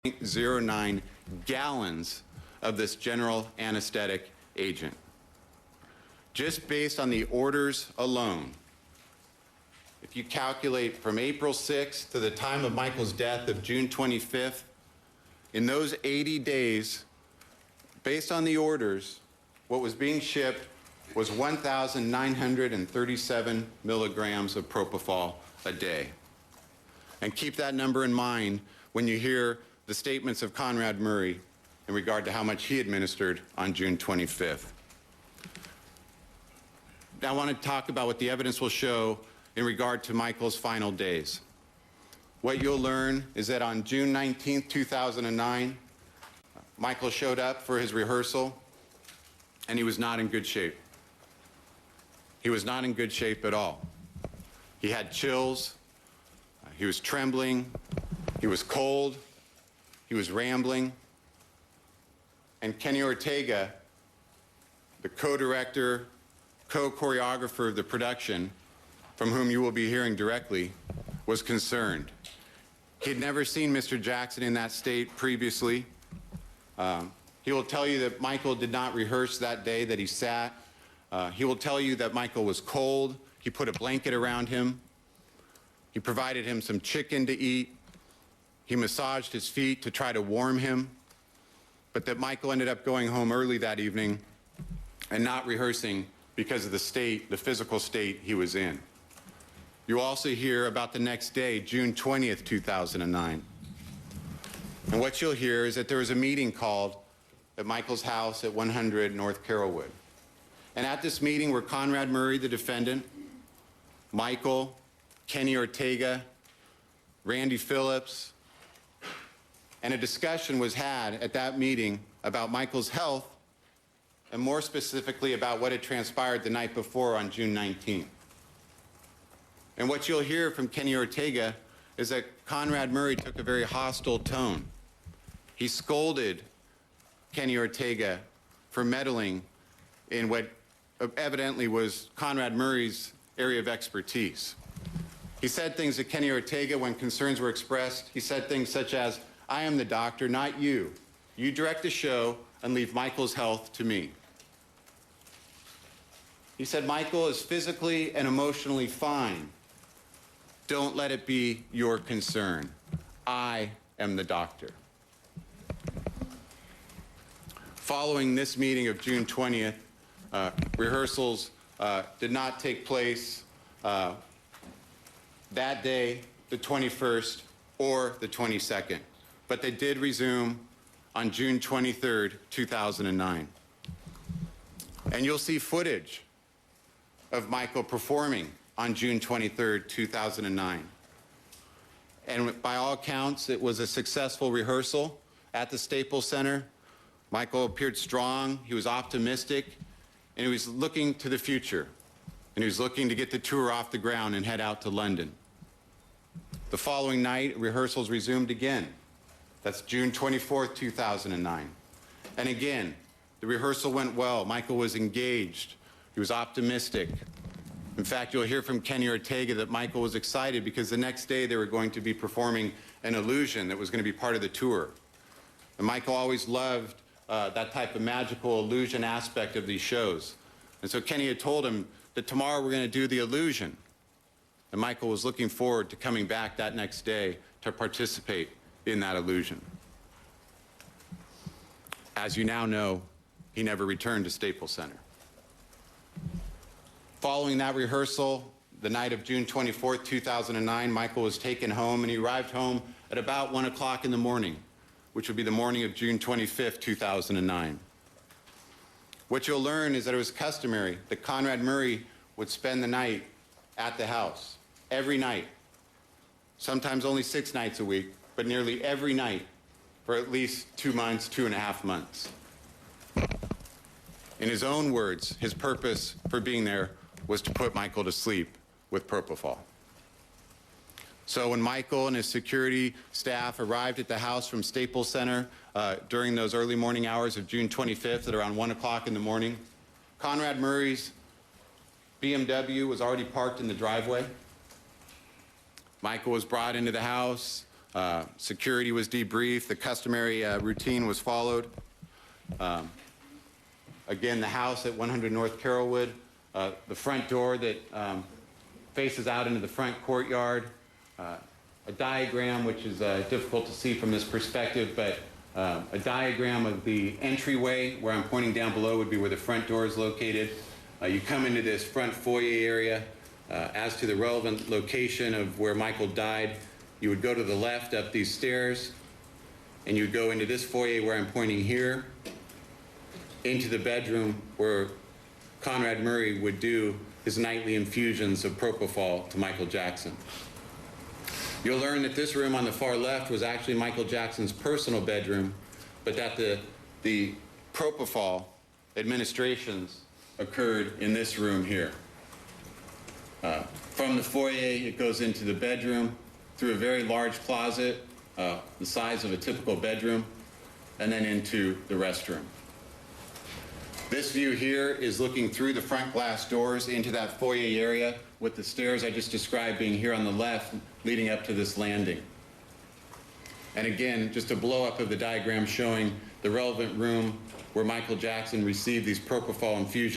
0.09 gallons of this general anesthetic agent. Just based on the orders alone, if you calculate from April 6th to the time of Michael's death of June 25th, in those 80 days, based on the orders, what was being shipped was 1,937 milligrams of propofol a day. And keep that number in mind when you hear the statements of Conrad Murray in regard to how much he administered on June 25th. Now I want to talk about what the evidence will show in regard to Michael's final days. What you'll learn is that on June 19th, 2009, Michael showed up for his rehearsal, and he was not in good shape. He was not in good shape at all. He had chills, he was trembling, he was cold, he was rambling. And Kenny Ortega, the co-director, co-choreographer of the production, from whom you will be hearing directly, was concerned. He had never seen Mr. Jackson in that state previously. He will tell you that Michael did not rehearse that day that he sat. He will tell you that Michael was cold. He put a blanket around him. He provided him some chicken to eat. He massaged his feet to try to warm him. But that Michael ended up going home early that evening and not rehearsing because of the state, the physical state he was in. You also hear about the next day, June 20th, 2009. And what you'll hear is that there was a meeting called at Michael's house at 100 North Carrollwood. And at this meeting were Conrad Murray, the defendant, Michael, Kenny Ortega, Randy Phillips, and a discussion was had at that meeting about Michael's health, and more specifically about what had transpired the night before on June 19th. And what you'll hear from Kenny Ortega is that Conrad Murray took a very hostile tone. He scolded Kenny Ortega for meddling in what evidently was Conrad Murray's area of expertise. He said things to Kenny Ortega when concerns were expressed. He said things such as, "I am the doctor, not you. You direct the show and leave Michael's health to me." He said, "Michael is physically and emotionally fine. Don't let it be your concern. I am the doctor." Following this meeting of June 20th, rehearsals did not take place that day, the 21st, or the 22nd, but they did resume on June 23rd, 2009. And you'll see footage of Michael performing on June 23rd, 2009. And by all accounts, it was a successful rehearsal at the Staples Center. Michael appeared strong, he was optimistic, and he was looking to the future. And he was looking to get the tour off the ground and head out to London. The following night, rehearsals resumed again. That's June 24th, 2009. And again, the rehearsal went well. Michael was engaged. He was optimistic. In fact, you'll hear from Kenny Ortega that Michael was excited because the next day they were going to be performing an illusion that was going to be part of the tour. And Michael always loved that type of magical illusion aspect of these shows. And so Kenny had told him that tomorrow we're going to do the illusion. And Michael was looking forward to coming back that next day to participate in that illusion. As you now know, he never returned to Staples Center. Following that rehearsal, the night of June 24th, 2009, Michael was taken home, and he arrived home at about 1 o'clock in the morning, which would be the morning of June 25th, 2009. What you'll learn is that it was customary that Conrad Murray would spend the night at the house, every night, sometimes only 6 nights a week, but nearly every night for at least 2 months, 2.5 months. In his own words, his purpose for being there was to put Michael to sleep with propofol. So when Michael and his security staff arrived at the house from Staples Center during those early morning hours of June 25th at around 1 o'clock in the morning, Conrad Murray's BMW was already parked in the driveway. Michael was brought into the house. Security was debriefed. The customary routine was followed. Again, the house at 100 North Carrollwood, the front door that faces out into the front courtyard, a diagram which is difficult to see from this perspective, but a diagram of the entryway where I'm pointing down below would be where the front door is located. You come into this front foyer area. As to the relevant location of where Michael died, you would go to the left up these stairs, and you would go into this foyer where I'm pointing here, into the bedroom where Conrad Murray would do his nightly infusions of propofol to Michael Jackson. You'll learn that this room on the far left was actually Michael Jackson's personal bedroom, but that the propofol administrations occurred in this room here. From the foyer, it goes into the bedroom through a very large closet, the size of a typical bedroom, and then into the restroom. This view here is looking through the front glass doors into that foyer area, with the stairs I just described being here on the left, leading up to this landing. And again, just a blow-up of the diagram showing the relevant room where Michael Jackson received these propofol infusions.